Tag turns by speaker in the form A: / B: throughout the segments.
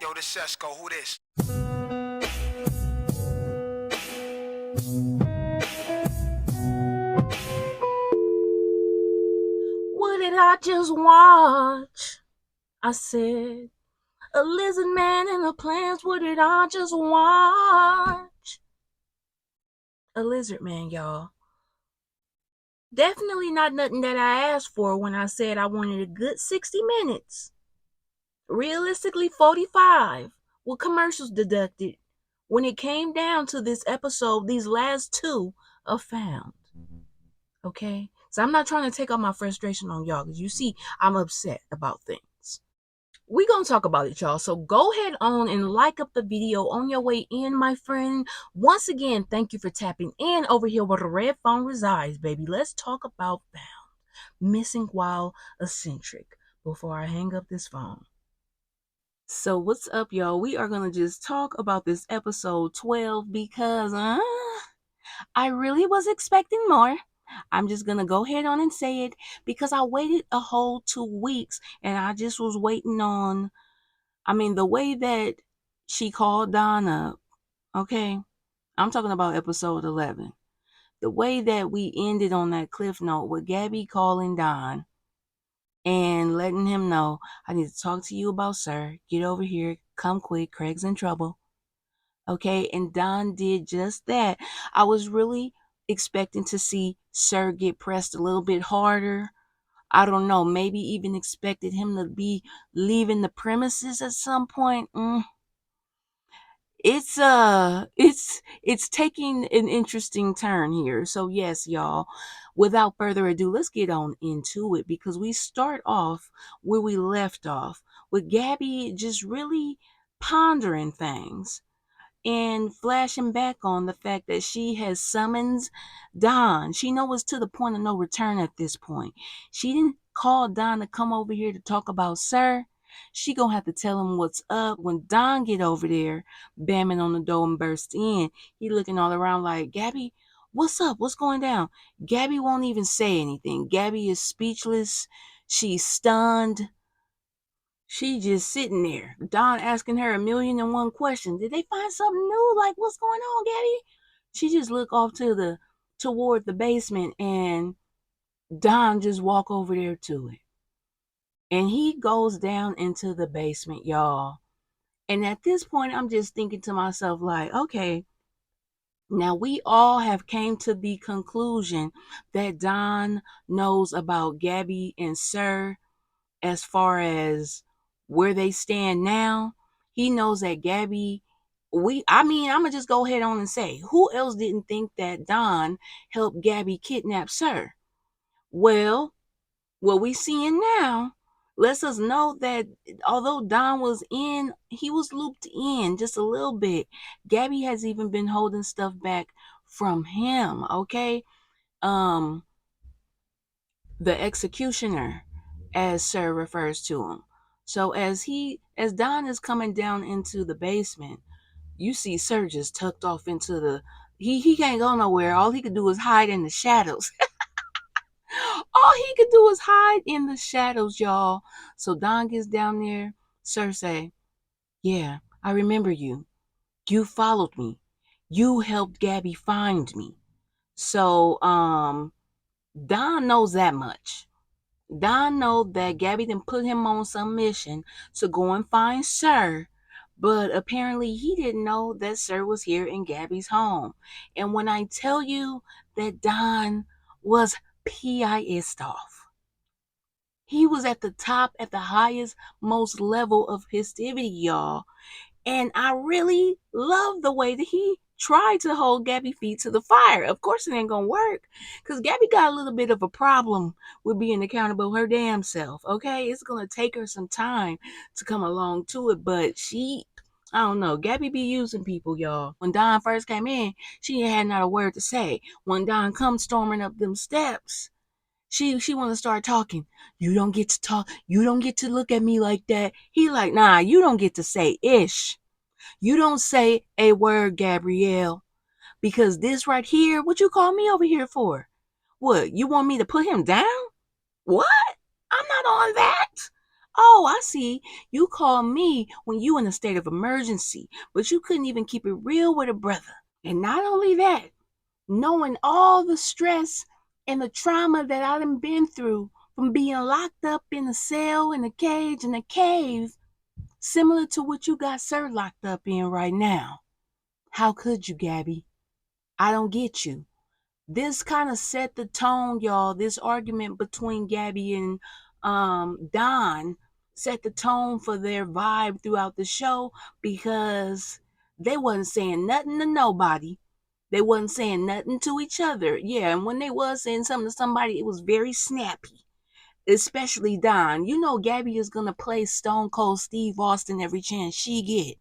A: Yo, this Sesco, who this?
B: What did I just watch? I said, a lizard man in the plants. What did I just watch? A lizard man, y'all. Definitely not nothing that I asked for when I said I wanted a good 60 minutes. Realistically, 45 with commercials deducted. When it came down to this episode, these last two are found. Okay? So I'm not trying to take all my frustration on y'all because you see, I'm upset about things. We gonna talk about it, y'all. So go ahead on and like up the video on your way in, my friend. Once again, thank you for tapping in over here where the red phone resides, baby. Let's talk about found, missing while eccentric before I hang up this phone. So what's up, y'all? We are gonna just talk about this episode 12 because I really was expecting more. I'm just gonna go ahead on and say it because I waited a whole 2 weeks and I just was waiting on. The way that she called Don up, okay? I'm talking about episode 11. The way that we ended on that cliff note with Gabby calling Don and letting him know, I need to talk to you about Sir. Get over here. Come quick. Craig's in trouble. Okay? And Don did just that. I was really expecting to see Sir get pressed a little bit harder. I don't know. Maybe even expected him to be leaving the premises at some point. It's taking an interesting turn here. So yes, y'all, without further ado, let's get on into it because we start off where we left off with Gabby just really pondering things and flashing back on the fact that she has summoned Don. She knows it's to the point of no return at this point. She didn't call Don to come over here to talk about Sir. She gonna have to tell him what's up. When Don get over there, bamming on the door and burst in, he looking all around like, Gabby, what's up? What's going down? Gabby won't even say anything. Gabby is speechless. She's stunned. She just sitting there. Don asking her 1,000,001 questions. Did they find something new? Like, what's going on, Gabby? She just look off toward the basement and Don just walk over there to it. And he goes down into the basement, y'all. And at this point, I'm just thinking to myself, like, okay, now we all have came to the conclusion that Don knows about Gabby and Sir as far as where they stand now. He knows that Gabby, I'm gonna just go ahead on and say, who else didn't think that Don helped Gabby kidnap Sir? Well, what we seeing now lets us know that although Don was in, he was looped in just a little bit. Gabby has even been holding stuff back from him, okay? Um, the executioner, as Sir refers to him. So as Don is coming down into the basement, you see Sir just tucked off into he can't go nowhere. All he could do is hide in the shadows. All he could do is hide in the shadows, y'all. So Don gets down there. Sir say, yeah, I remember you. You followed me. You helped Gabby find me. So Don knows that much. Don know that Gabby done put him on some mission to go and find Sir, but apparently he didn't know that Sir was here in Gabby's home. And when I tell you that Don was pissed off, he was at the top, at the highest, most level of festivity, y'all. And I really love the way that he tried to hold Gabby feet to the fire. Of course it ain't gonna work. Because Gabby got a little bit of a problem with being accountable her damn self. Okay. It's gonna take her some time to come along to it. But I don't know. Gabby be using people, y'all. When Don first came in, she had not a word to say. When Don comes storming up them steps, she want to start talking. You don't get to talk. You don't get to look at me like that. He like, nah, you don't get to say ish. You don't say a word, Gabrielle, because this right here, what you call me over here for? What, you want me to put him down? What? I'm not on that. Oh, I see. You called me when you in a state of emergency, but you couldn't even keep it real with a brother. And not only that, knowing all the stress and the trauma that I done been through from being locked up in a cell, in a cage, in a cave, similar to what you got Sir locked up in right now. How could you, Gabby? I don't get you. This kind of set the tone, y'all. This argument between Gabby and Don set the tone for their vibe throughout the show because they wasn't saying nothing to nobody. They wasn't saying nothing to each other. Yeah, and when they was saying something to somebody, it was very snappy. Especially Don. You know Gabby is gonna play Stone Cold Steve Austin every chance she get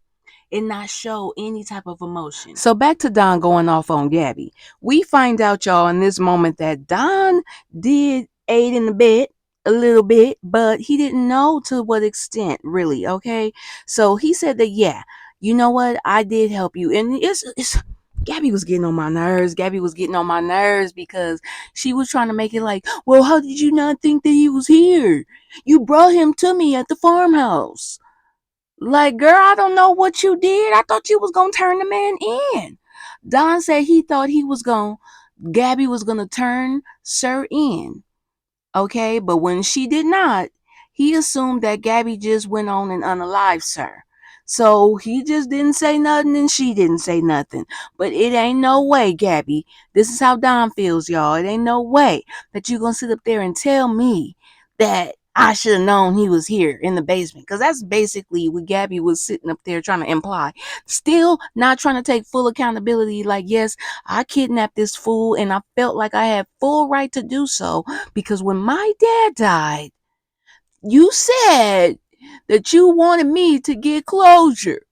B: and not show any type of emotion. So back to Don going off on Gabby. We find out, y'all, in this moment that Don did aid in the bed a little bit, but he didn't know to what extent, really. Okay, so he said that, yeah, you know what, I did help you, and it's Gabby was getting on my nerves. Gabby was getting on my nerves because she was trying to make it like, well, how did you not think that he was here? You brought him to me at the farmhouse. Like, girl, I don't know what you did. I thought you was gonna turn the man in. Don said he thought Gabby was gonna turn Sir in. Okay, but when she did not, he assumed that Gabby just went on and unalived Sir. So he just didn't say nothing and she didn't say nothing. But it ain't no way, Gabby. This is how Don feels, y'all. It ain't no way that you gonna sit up there and tell me that I should have known he was here in the basement. Because that's basically what Gabby was sitting up there trying to imply. Still not trying to take full accountability. Like, yes, I kidnapped this fool and I felt like I had full right to do so. Because when my dad died, you said that you wanted me to get closure.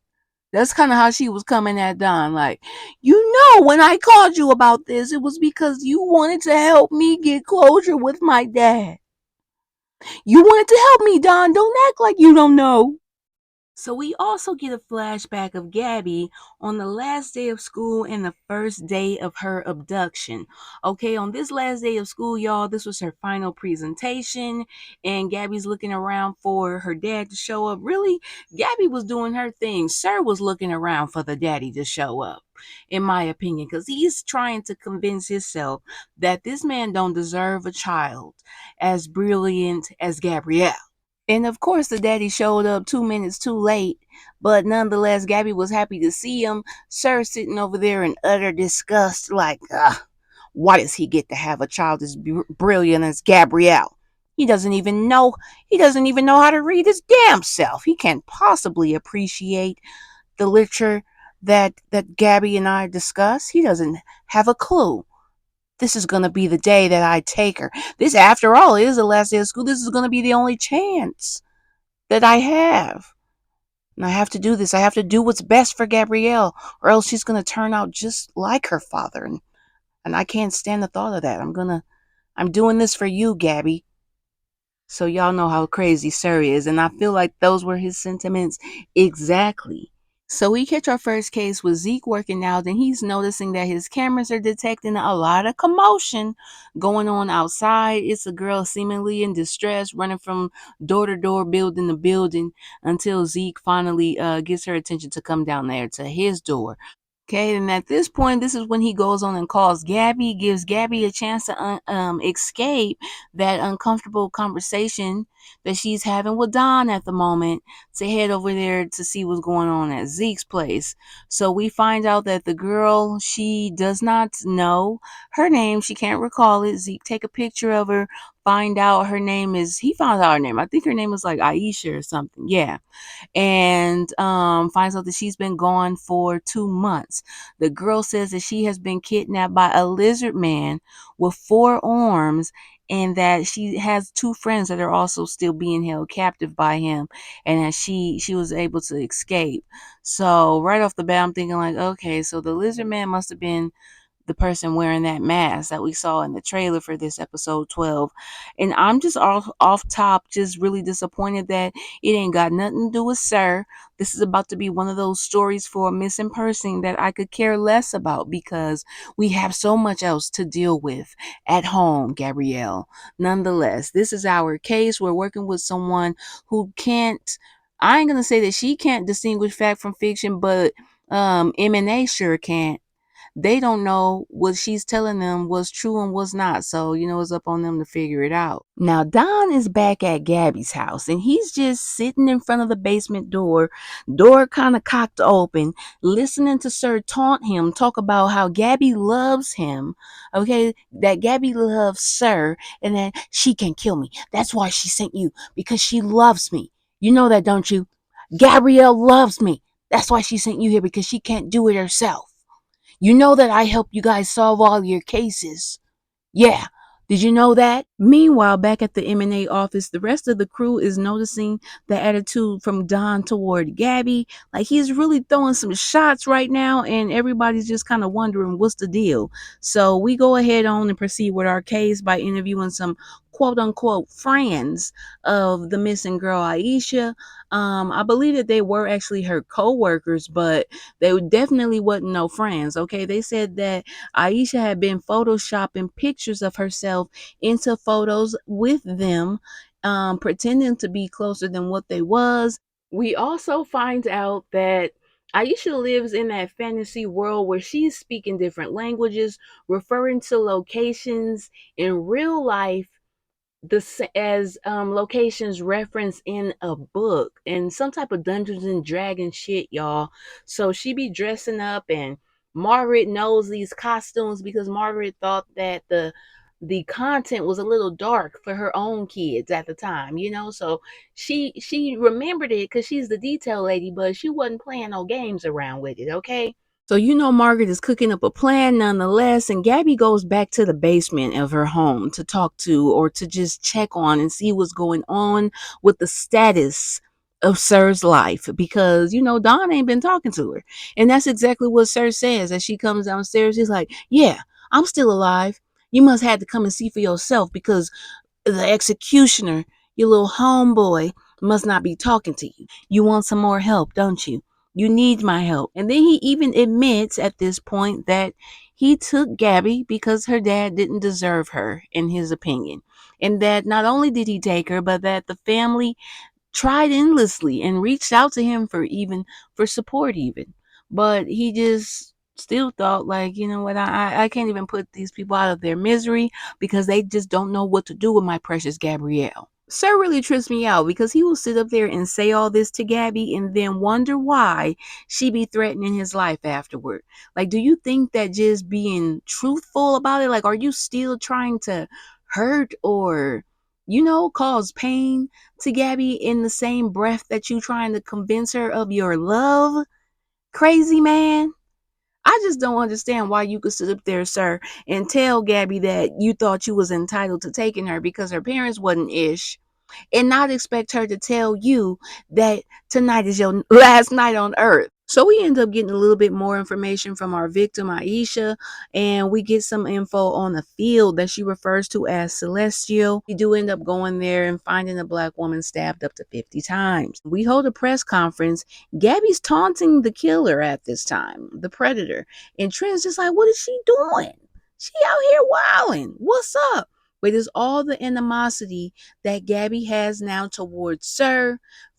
B: That's kind of how she was coming at Don. Like, you know, when I called you about this, it was because you wanted to help me get closure with my dad. You wanted to help me, Don. Don't act like you don't know. So we also get a flashback of Gabby on the last day of school and the first day of her abduction. Okay, on this last day of school, y'all, this was her final presentation, and Gabby's looking around for her dad to show up. Really, Gabby was doing her thing. Sir was looking around for the daddy to show up, in my opinion, because he's trying to convince himself that this man don't deserve a child as brilliant as Gabrielle. And of course, the daddy showed up 2 minutes too late, but nonetheless, Gabby was happy to see him. Sir sitting over there in utter disgust, like, why does he get to have a child as brilliant as Gabrielle? He doesn't even know. He doesn't even know how to read his damn self. He can't possibly appreciate the literature that Gabby and I discuss. He doesn't have a clue. This is going to be the day that I take her. This, after all, is the last day of school. This is going to be the only chance that I have. And I have to do this. I have to do what's best for Gabrielle, or else she's going to turn out just like her father. And I can't stand the thought of that. I'm doing this for you, Gabby. So y'all know how crazy Sir is. And I feel like those were his sentiments exactly. So we catch our first case with Zeke working out, and he's noticing that his cameras are detecting a lot of commotion going on outside. It's a girl seemingly in distress, running from door to door, building to building, until Zeke finally gets her attention to come down there to his door. Okay, and at this point, this is when he goes on and calls Gabby, gives Gabby a chance to escape that uncomfortable conversation that she's having with Don at the moment, to head over there to see what's going on at Zeke's place. So we find out that the girl, she does not know her name. She can't recall it. Zeke take a picture of her, find out her name is, he found out her name. I think her name was like Aisha or something. Yeah, and finds out that she's been gone for 2 months. The girl says that she has been kidnapped by a lizard man with 4 arms, and that she has 2 friends that are also still being held captive by him, and that she was able to escape. So right off the bat, I'm thinking like, okay, so the lizard man must have been the person wearing that mask that we saw in the trailer for this episode 12. And I'm just off top, just really disappointed that it ain't got nothing to do with Sir. This is about to be one of those stories for a missing person that I could care less about because we have so much else to deal with at home, Gabrielle. Nonetheless, this is our case. We're working with someone who can't, I ain't gonna say that she can't distinguish fact from fiction, but M&A sure can't. They don't know what she's telling them was true and was not. So, it's up on them to figure it out. Now, Don is back at Gabby's house and he's just sitting in front of the basement door kind of cocked open, listening to Sir taunt him, talk about how Gabby loves him. Okay, that Gabby loves Sir and that she can kill me. That's why she sent you, because she loves me. You know that, don't you? Gabrielle loves me. That's why she sent you here, because she can't do it herself. You know that I help you guys solve all your cases. Yeah. Did you know that? Meanwhile, back at the M&A office, the rest of the crew is noticing the attitude from Don toward Gabby. Like he's really throwing some shots right now, and everybody's just kind of wondering what's the deal. So we go ahead on and proceed with our case by interviewing some quote unquote friends of the missing girl Aisha. I believe that they were actually her co-workers, but they definitely wasn't no friends. Okay, they said that Aisha had been photoshopping pictures of herself into photos with them, pretending to be closer than what they was. We also find out that Aisha lives in that fantasy world where she's speaking different languages, referring to locations in real life as locations referenced in a book and some type of Dungeons and Dragons shit, y'all. So she be dressing up, and Margaret knows these costumes because Margaret thought that the content was a little dark for her own kids at the time, so she remembered it because she's the detail lady, but she wasn't playing no games around with it. Okay, so Margaret is cooking up a plan nonetheless, and Gabby goes back to the basement of her home to talk to, or to just check on and see what's going on with the status of Sir's life, because Don ain't been talking to her. And that's exactly what Sir says as she comes downstairs. He's like, "Yeah, I'm still alive. You must have to come and see for yourself, because the executioner, your little homeboy, must not be talking to you. You want some more help, don't you? You need my help." And then he even admits at this point that he took Gabby because her dad didn't deserve her, in his opinion. And that not only did he take her, but that the family tried endlessly and reached out to him for support even. But he just still thought, like, you know what, I can't even put these people out of their misery because they just don't know what to do with my precious Gabrielle. Sir really trips me out because he will sit up there and say all this to Gabby and then wonder why she be threatening his life afterward. Like, do you think that just being truthful about it, like, are you still trying to hurt or, cause pain to Gabby in the same breath that you trying to convince her of your love? Crazy man. I just don't understand why you could sit up there, sir, and tell Gabby that you thought you was entitled to taking her because her parents wasn't ish, and not expect her to tell you that tonight is your last night on earth. So we end up getting a little bit more information from our victim, Aisha, and we get some info on the field that she refers to as Celestial. We do end up going there and finding a black woman stabbed up to 50 times. We hold a press conference. Gabby's taunting the killer at this time, the predator. And Trent's just like, what is she doing? She out here wilding. What's up? But it's all the animosity that Gabby has now towards Sir,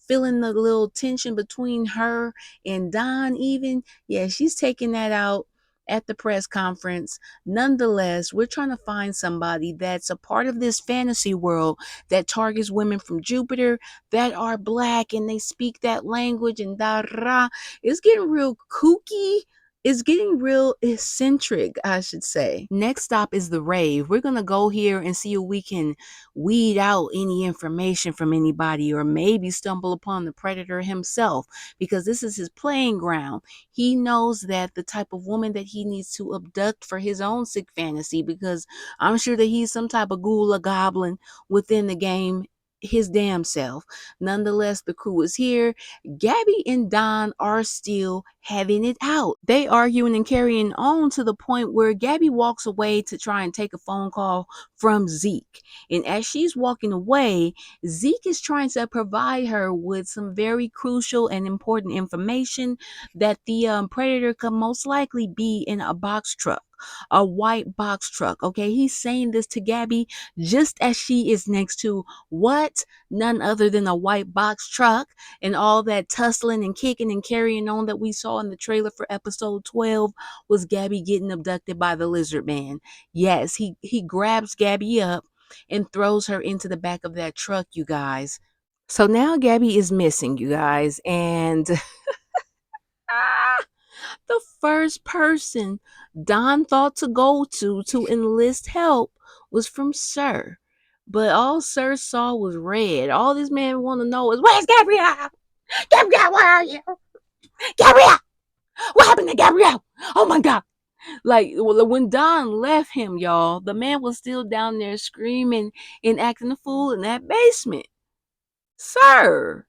B: feeling the little tension between her and Don even. Yeah, she's taking that out at the press conference. Nonetheless, we're trying to find somebody that's a part of this fantasy world that targets women from Jupiter that are black and they speak that language and da ra. It's getting real kooky. It's getting real eccentric, I should say. Next stop is the rave. We're going to go here and see if we can weed out any information from anybody, or maybe stumble upon the predator himself, because this is his playing ground. He knows that the type of woman that he needs to abduct for his own sick fantasy, because I'm sure that he's some type of ghoul or goblin within the game his damn self. Nonetheless, the crew is here. Gabby and Don are still having it out. They arguing and carrying on to the point where Gabby walks away to try and take a phone call from Zeke. And as she's walking away, Zeke is trying to provide her with some very crucial and important information that the predator could most likely be in a box truck, a white box truck. Okay, he's saying this to Gabby just as she is next to what? None other than a white box truck, and all that tussling and kicking and carrying on that we saw in the trailer for episode 12 was Gabby getting abducted by the lizard man. Yes, he grabs Gabby up and throws her into the back of that truck, you guys. So now Gabby is missing, you guys, and the first person Don thought to go to enlist help was from Sir. But all Sir saw was red. All this man want to know is, where's Gabrielle? Gabrielle, where are you? Gabrielle! What happened to Gabrielle? Oh my God. Like, well, when Don left him, y'all, the man was still down there screaming and acting a fool in that basement. Sir,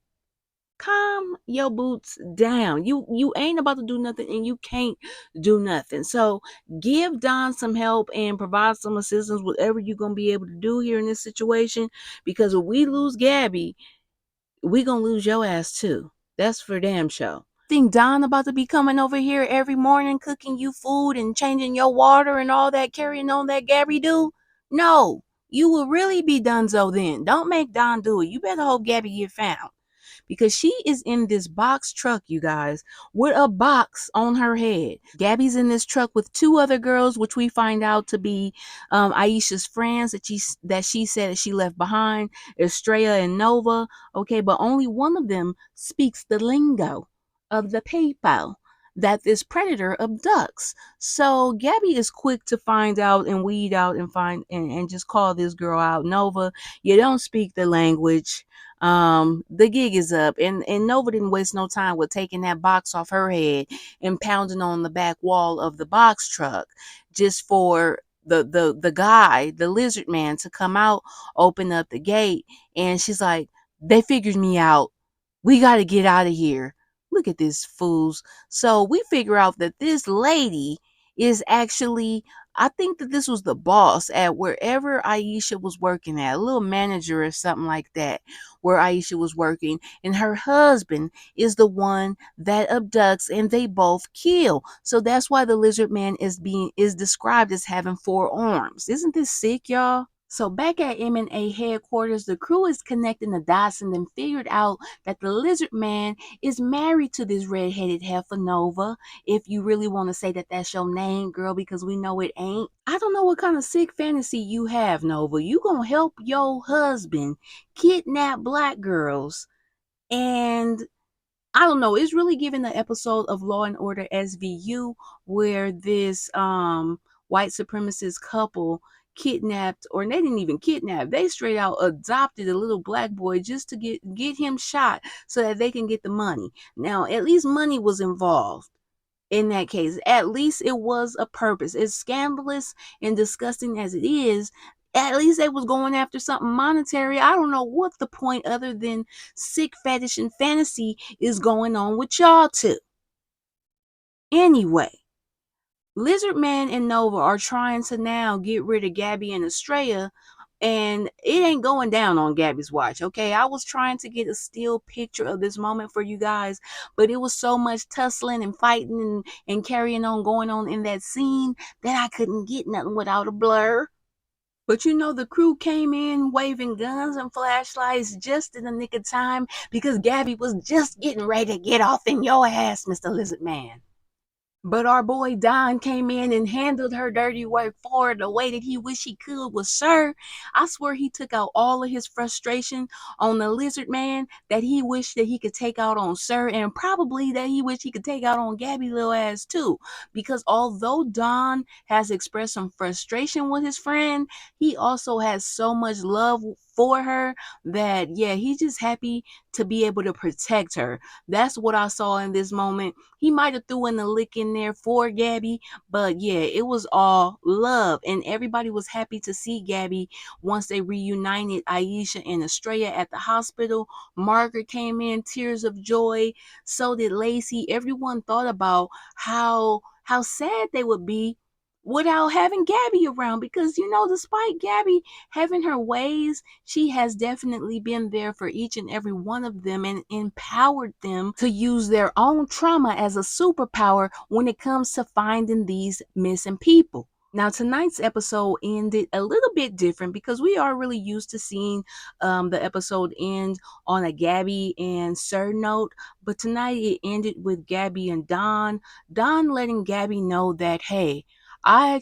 B: calm your boots down. You ain't about to do nothing, and you can't do nothing. So give Don some help and provide some assistance, whatever you're gonna be able to do here in this situation. Because if we lose Gabby, we gonna lose your ass too. That's for damn sure. Think Don about to be coming over here every morning, cooking you food and changing your water and all that, carrying on that Gabby do? No, you will really be donezo then. Don't make Don do it. You better hope Gabby get found, because she is in this box truck, you guys, with a box on her head. Gabby's in this truck with two other girls, which we find out to be Aisha's friends that she said that she left behind, Estrella and Nova. Okay, but only one of them speaks the lingo of the people that this predator abducts. So Gabby is quick to find out and weed out and find and just call this girl out. Nova, you don't speak the language. The gig is up, and Nova didn't waste no time with taking that box off her head and pounding on the back wall of the box truck just for the guy, the lizard man, to come out, open up the gate. And she's like, they figured me out, we got to get out of here. Look at this fools. So we figure out that this lady is actually, I think that this was the boss at wherever Aisha was working at, a little manager or something like that, where Aisha was working. And her husband is the one that abducts and they both kill. So that's why the lizard man is described as having 4 arms. Isn't this sick, y'all? So back at M&A headquarters, the crew is connecting the dots and then figured out that the lizard man is married to this red-headed heifer, Nova. If you really want to say that that's your name, girl, because we know it ain't. I don't know what kind of sick fantasy you have, Nova. You gonna help your husband kidnap black girls, and I don't know. It's really giving the episode of Law and Order SVU, where this white supremacist couple kidnapped, or they didn't even kidnap, they straight out adopted a little black boy just to get him shot so that they can get the money. Now, at least money was involved in that case. At least it was a purpose. As scandalous and disgusting as it is, at least they was going after something monetary. I don't know what the point other than sick fetish and fantasy is going on with y'all two. Anyway, Lizard Man and Nova are trying to now get rid of Gabby and Estrella, and it ain't going down on Gabby's watch. Okay, I was trying to get a still picture of this moment for you guys, but it was so much tussling and fighting and carrying on going on in that scene that I couldn't get nothing without a blur. But you know, the crew came in waving guns and flashlights just in the nick of time, because Gabby was just getting ready to get off in your ass, Mr. Lizard Man. But our boy Don came in and handled her dirty work for her the way that he wished he could with Sir. I swear he took out all of his frustration on the lizard man that he wished that he could take out on Sir, and probably that he wished he could take out on Gabby little ass too. Because although Don has expressed some frustration with his friend, he also has so much love for her that, yeah, he's just happy to be able to protect her. That's what I saw in this moment. He might have threw in the lick in there for Gabby, but yeah, it was all love. And everybody was happy to see Gabby once they reunited Aisha and Estrella at the hospital. Margaret came in, tears of joy. So did Lacey. Everyone thought about how sad they would be without having Gabby around, because despite Gabby having her ways, she has definitely been there for each and every one of them and empowered them to use their own trauma as a superpower when it comes to finding these missing people. Now, tonight's episode ended a little bit different because we are really used to seeing the episode end on a Gabby and Sir note, but tonight it ended with Gabby and Don. Don letting Gabby know that, hey, I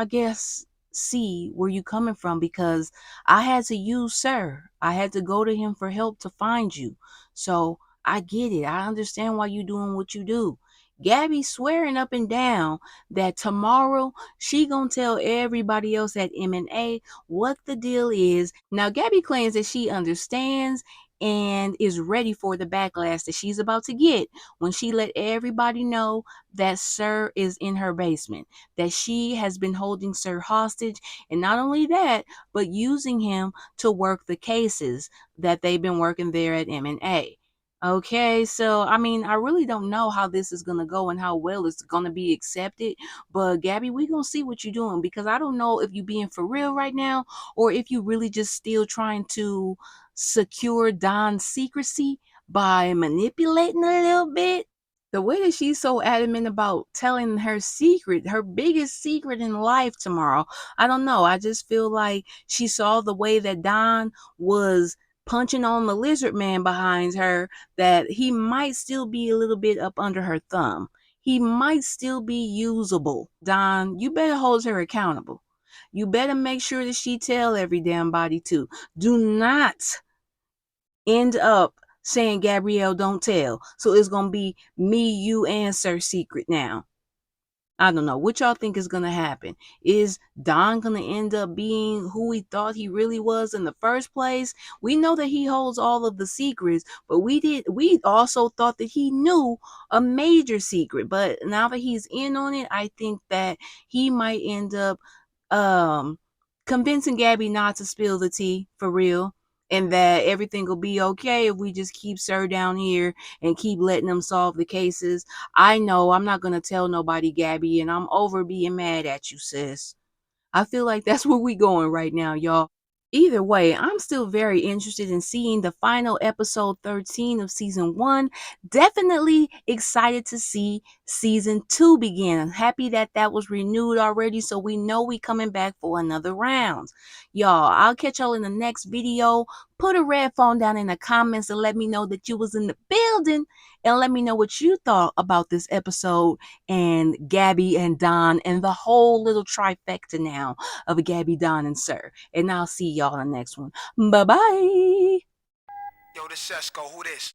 B: guess, see where you coming from, because I had to use Sir. I had to go to him for help to find you. So I get it. I understand why you doing what you do. Gabby swearing up and down that tomorrow she gonna tell everybody else at M&A what the deal is. Now, Gabby claims that she understands and is ready for the backlash that she's about to get when she let everybody know that Sir is in her basement, that she has been holding Sir hostage, and not only that, but using him to work the cases that they've been working there at M&A. Okay, so I mean, I really don't know how this is gonna go and how well it's gonna be accepted. But Gabby, we gonna see what you're doing, because I don't know if you being for real right now or if you really just still trying to secure Don's secrecy by manipulating a little bit. The way that she's so adamant about telling her secret, her biggest secret in life tomorrow, I don't know. I just feel like she saw the way that Don was punching on the lizard man behind her, that he might still be a little bit up under her thumb. He might still be usable. Don, you better hold her accountable. You better make sure that she tell every damn body too. Do not end up saying Gabrielle don't tell. So it's gonna be me, you, and Sir Secret now. I don't know what y'all think is gonna happen. Is Don gonna end up being who we thought he really was in the first place? We know that he holds all of the secrets, but we also thought that he knew a major secret. But now that he's in on it, I think that he might end up um convincing Gabby not to spill the tea for real, and that everything will be okay if we just keep Sir down here and keep letting them solve the cases. I know I'm not gonna tell nobody, Gabby, and I'm over being mad at you, sis. I feel like that's where we going right now, y'all. Either way, I'm still very interested in seeing the final episode 13 of season 1. Definitely excited to see season 2 begin. I'm happy that that was renewed already, so we know we coming back for another round. Y'all, I'll catch y'all in the next video. Put a red phone down in the comments and let me know that you was in the building, and let me know what you thought about this episode and Gabby and Don and the whole little trifecta now of Gabby, Don, and Sir. And I'll see y'all in the next one. Bye bye. Yo, this Sesko, who this?